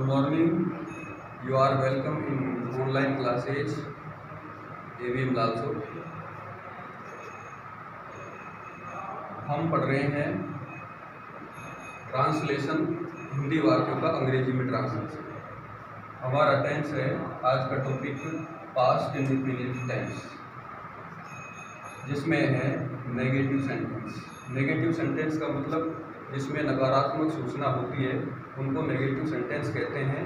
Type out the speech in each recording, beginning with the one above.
Good morning. You are welcome in online classes. AVM also. हम पढ़ रहे हैं ट्रांसलेशन, हिंदी वाक्यों का अंग्रेजी में ट्रांसलेशन। हमारा टेंस है आज का टॉपिक पास्ट इंडेफिनिट टेंस, जिसमें है नेगेटिव सेंटेंस। नेगेटिव सेंटेंस का मतलब जिसमें नकारात्मक सूचना होती है उनको नेगेटिव सेंटेंस कहते हैं,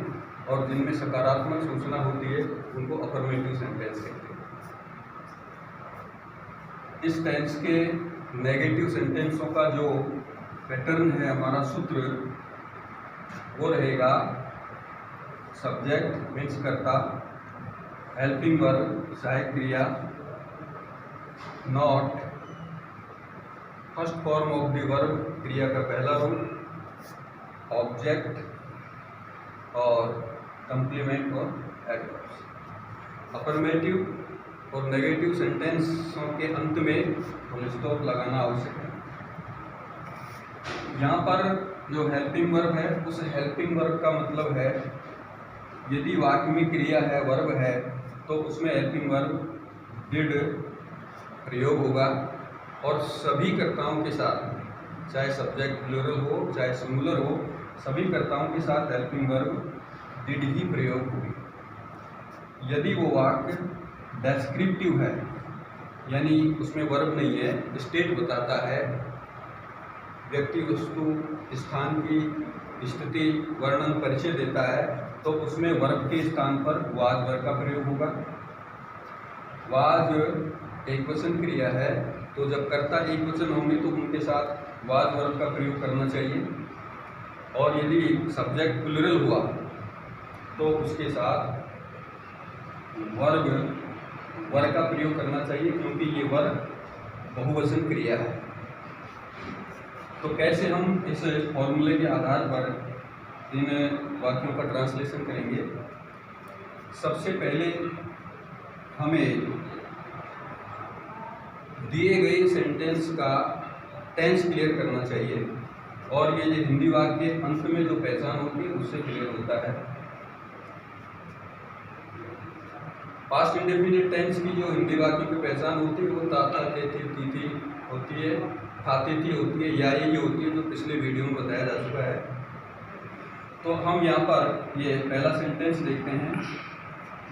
और जिनमें सकारात्मक सूचना होती है उनको अफर्मेटिव सेंटेंस कहते हैं। इस टेंस के नेगेटिव सेंटेंसों का जो पैटर्न है, हमारा सूत्र, वो रहेगा सब्जेक्ट मीन्स कर्ता, हेल्पिंग वर्ब सहायक क्रिया, not first form of the verb क्रिया का पहला रूप, ऑब्जेक्ट और कंप्लीमेंट और एडवर्ब्स। अफर्मेटिव और नेगेटिव सेंटेंसों के अंत में फुल स्टॉप लगाना आवश्यक है। यहाँ पर जो हेल्पिंग वर्ब है, उस हेल्पिंग वर्ब का मतलब है यदि वाक्य में क्रिया है, वर्ब है, तो उसमें हेल्पिंग वर्ब डिड प्रयोग होगा, और सभी कर्ताओं के साथ, चाहे सब्जेक्ट प्लूरल हो चाहे सिंगुलर हो, सभी कर्ताओं के साथ हेल्पिंग वर्ब डिड ही प्रयोग होगी। यदि वो वाक्य डेस्क्रिप्टिव है, यानी उसमें वर्ब नहीं है, स्टेट बताता है, व्यक्ति वस्तु स्थान की स्थिति वर्णन परिचय देता है, तो उसमें वर्ब के स्थान पर वाज वर्ब का प्रयोग होगा। वाज एक वचन क्रिया है, तो जब कर्ता एक वचन होंगे तो उनके साथ वाज वर्ब का प्रयोग करना चाहिए, और यदि सब्जेक्ट प्लूरल हुआ तो उसके साथ वर्ब का प्रयोग करना चाहिए, क्योंकि ये वर्ब बहुवचन क्रिया है। तो कैसे हम इस फॉर्मूले के आधार पर इन वाक्यों का ट्रांसलेशन करेंगे? सबसे पहले हमें दिए गए सेंटेंस का टेंस क्लियर करना चाहिए, और ये जो हिंदी वाक्य के अंत में जो पहचान होती है उससे क्लियर होता है। पास्ट इंडेफिनिट टेंस की जो हिंदी वाक्यों की पहचान होती है वो ताता, थे, थी होती है, खाती थी होती है, या ये होती है, जो पिछले वीडियो में बताया जा चुका है। तो हम यहाँ पर ये पहला सेंटेंस देखते हैं,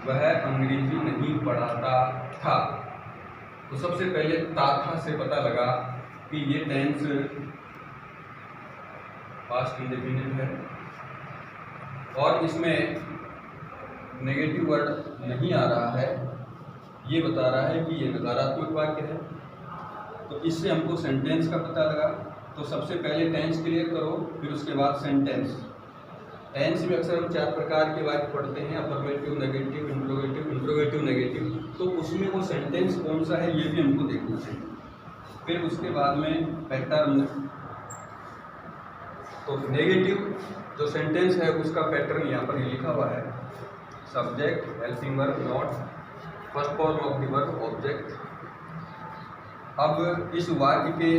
वह अंग्रेजी नहीं पढ़ाता था। तो सबसे पहले था से पता लगा कि ये टेंस पास्ट इंडेफिनिट है, और इसमें नेगेटिव वर्ड नहीं आ रहा है, ये बता रहा है कि ये नकारात्मक वाक्य है। तो इससे हमको सेंटेंस का पता लगा। तो सबसे पहले टेंस क्लियर करो, फिर उसके बाद सेंटेंस। टेंस में अक्सर हम 4 प्रकार के वाक्य पढ़ते हैं, अफर्मेटिव, नेगेटिव, इंट्रोगेटिव, नेगेटिव। तो उसमें वो सेंटेंस कौन सा है ये भी हमको देखना चाहिए। फिर उसके बाद में पैटर्न। तो नेगेटिव जो सेंटेंस है उसका पैटर्न यहाँ पर लिखा हुआ है, subject, helping verb, not, first form of the verb, object. अब इस वाक्य के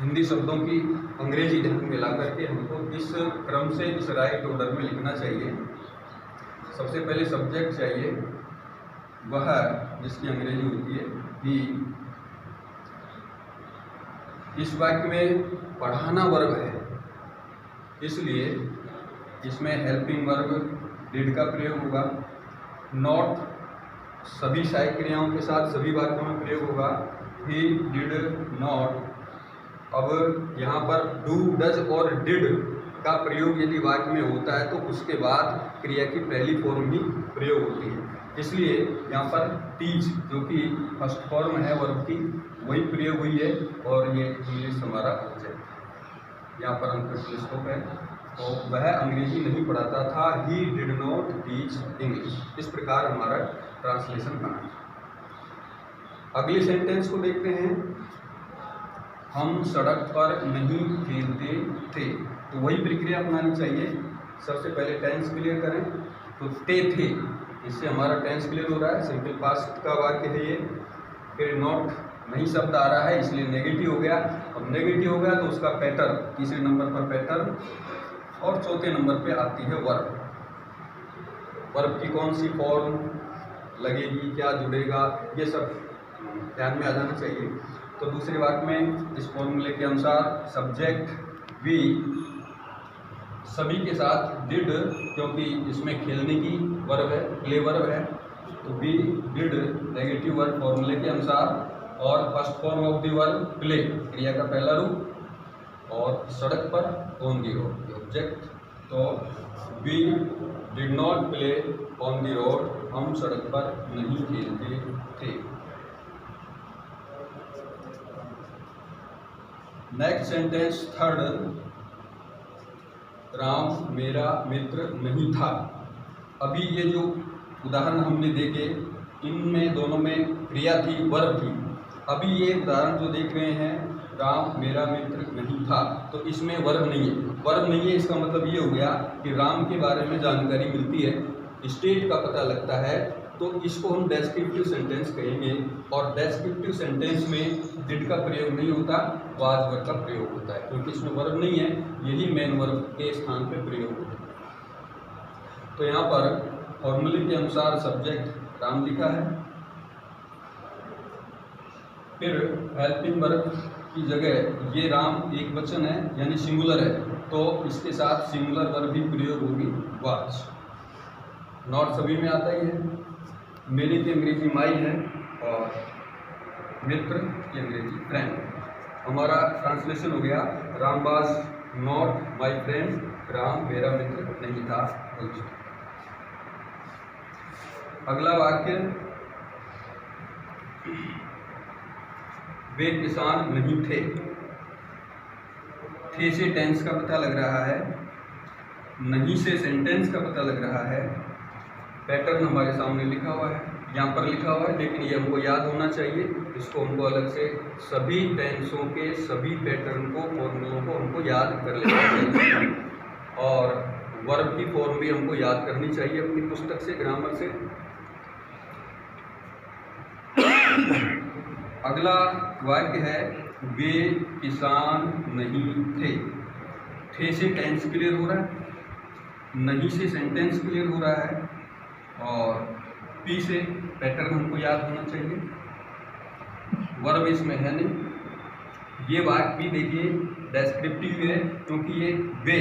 हिंदी शब्दों की अंग्रेजी ढंग मिला करके हमको इस क्रम से, इस राइट ऑर्डर में लिखना चाहिए। सबसे पहले सब्जेक्ट चाहिए, वह जिसकी अंग्रेजी होती है ही। इस वाक्य में पढ़ाना वर्ब है, इसलिए इसमें हेल्पिंग वर्ब डिड का प्रयोग होगा। नॉट सभी सहायक क्रियाओं के साथ सभी वाक्यों में प्रयोग होगा, ही, डिड, नॉट। अब यहाँ पर डू, डज और डिड का प्रयोग यदि वाक्य में होता है तो उसके बाद क्रिया की पहली फॉर्म ही प्रयोग होती है, इसलिए यहाँ पर टीच, जो कि फर्स्ट फॉर्म है वर्ब की, वही प्रयोग हुई है, और ये इंग्लिश हमारा ऑब्जेक्ट। यहाँ पर अंक फुल स्टॉप है। तो वह अंग्रेजी नहीं पढ़ाता था, he did not teach English. इस प्रकार हमारा ट्रांसलेशन बना। अगले सेंटेंस को देखते हैं, हम सड़क पर नहीं खेलते थे। तो वही प्रक्रिया अपनानी चाहिए। सबसे पहले टेंस क्लियर करें, तो थे, इससे हमारा टेंस क्लियर हो रहा है, सिंपल पास्ट का वाक्य है ये। फिर नॉट नहीं शब्द आ रहा है, इसलिए नेगेटिव हो गया। अब नेगेटिव हो गया तो उसका पैटर्न, तीसरे नंबर पर पैटर्न और चौथे नंबर पे आती है वर्ब। वर्ब की कौन सी फॉर्म लगेगी, क्या जुड़ेगा, ये सब ध्यान में आ जाना चाहिए। तो दूसरे वाक्य में इस फॉर्मूले के अनुसार सब्जेक्ट वी सभी के साथ डिड, क्योंकि इसमें खेलने की वर्ब है, प्ले वर्ब है, तो वी डिड नेगेटिव वर्ब फॉर्मूले के अनुसार, और first form of the verb play क्रिया का पहला रूप, और सड़क पर ऑन द रोड ऑब्जेक्ट। तो we did not play on the road, हम सड़क पर नहीं खेलते थे। नेक्स्ट सेंटेंस थर्ड, राम मेरा मित्र नहीं था। अभी ये जो उदाहरण हमने देखे इनमें दोनों में क्रिया थी, वर्ब थी। अभी ये उदाहरण जो देख रहे हैं राम मेरा मित्र नहीं था, तो इसमें वर्ब नहीं है। वर्ब नहीं है इसका मतलब ये हो गया कि राम के बारे में जानकारी मिलती है, स्टेट का पता लगता है, तो इसको हम डेस्क्रिप्टिव सेंटेंस कहेंगे। और डेस्क्रिप्टिव सेंटेंस में डिड का प्रयोग नहीं होता, वाज वर्ब का प्रयोग होता है, क्योंकि इसमें वर्ब नहीं है, यही मेन वर्ब के स्थान पे प्रयोग होता है। तो यहाँ पर फॉर्मूले के अनुसार सब्जेक्ट राम लिखा है, फिर हेल्पिंग वर्ब की जगह ये राम एक वचन है यानी सिंगुलर है, तो इसके साथ सिंगुलर वर्ब भी प्रयोग होगी, वाज। नॉट सभी में आता ही है। मेरी की अंग्रेजी माई है और मित्र की अंग्रेजी फ्रेंड। हमारा ट्रांसलेशन हो गया Ram was not my friend, Ram मेरा मित्र नहीं था। अगला वाक्य, वे किसान नहीं थे से टेंस का पता लग रहा है, नहीं से सेंटेंस का पता लग रहा है। पैटर्न हमारे सामने लिखा हुआ है, यहाँ पर लिखा हुआ है, लेकिन ये हमको याद होना चाहिए। इसको हमको अलग से सभी टेंसों के सभी पैटर्न को, फॉर्मूलों को हमको याद कर लेना चाहिए, और वर्ब की फॉर्म भी हमको याद करनी चाहिए अपनी पुस्तक से, ग्रामर से। अगला वाक्य है वे किसान नहीं थे से टेंस क्लियर हो रहा है, नहीं से सेंटेंस क्लियर हो रहा है, और पी से पैटर्न हमको याद होना चाहिए। वर्ब इसमें है नहीं। ये वाक्य भी देखिए डेस्क्रिप्टिव है, क्योंकि ये वे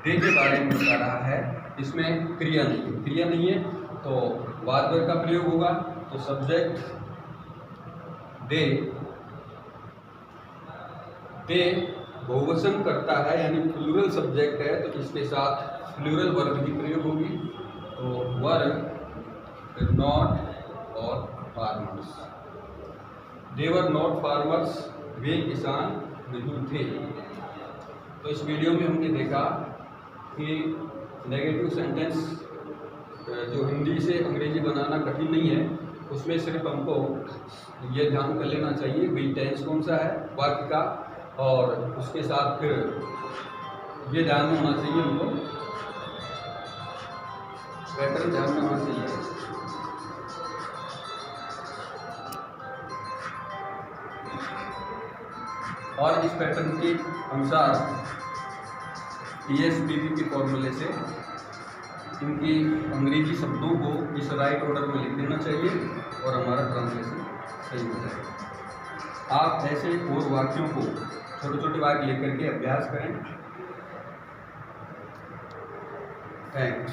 दे के बारे में बता रहा है, इसमें क्रिया नहीं है, तो वाज वर्ब का प्रयोग होगा। तो सब्जेक्ट दे बहुवचन करता है यानी प्लूरल सब्जेक्ट है, तो इसके साथ प्लूरल वर्ब की प्रयोग होगी। तो वर्ब नॉट और farmers, they were not farmers, वे किसान नहीं थे। तो इस वीडियो में हमने देखा कि नेगेटिव सेंटेंस जो हिंदी से अंग्रेजी बनाना कठिन नहीं है, उसमें सिर्फ हमको ये ध्यान कर लेना चाहिए भाई टेंस कौन सा है वाक्य का, और उसके साथ फिर ये ध्यान में होना चाहिए हमको पैटर्न ध्यान में होना चाहिए। और इस पैटर्न के अनुसार ESBB के फॉर्मूले से इनकी अंग्रेजी शब्दों को इस राइट ऑर्डर में लिख देना चाहिए और हमारा ट्रांसलेशन सही हो जाएगा। आप ऐसे और वाक्यों को छोटे छोटे वाक्य लेकर के अभ्यास करें। थैंक्स।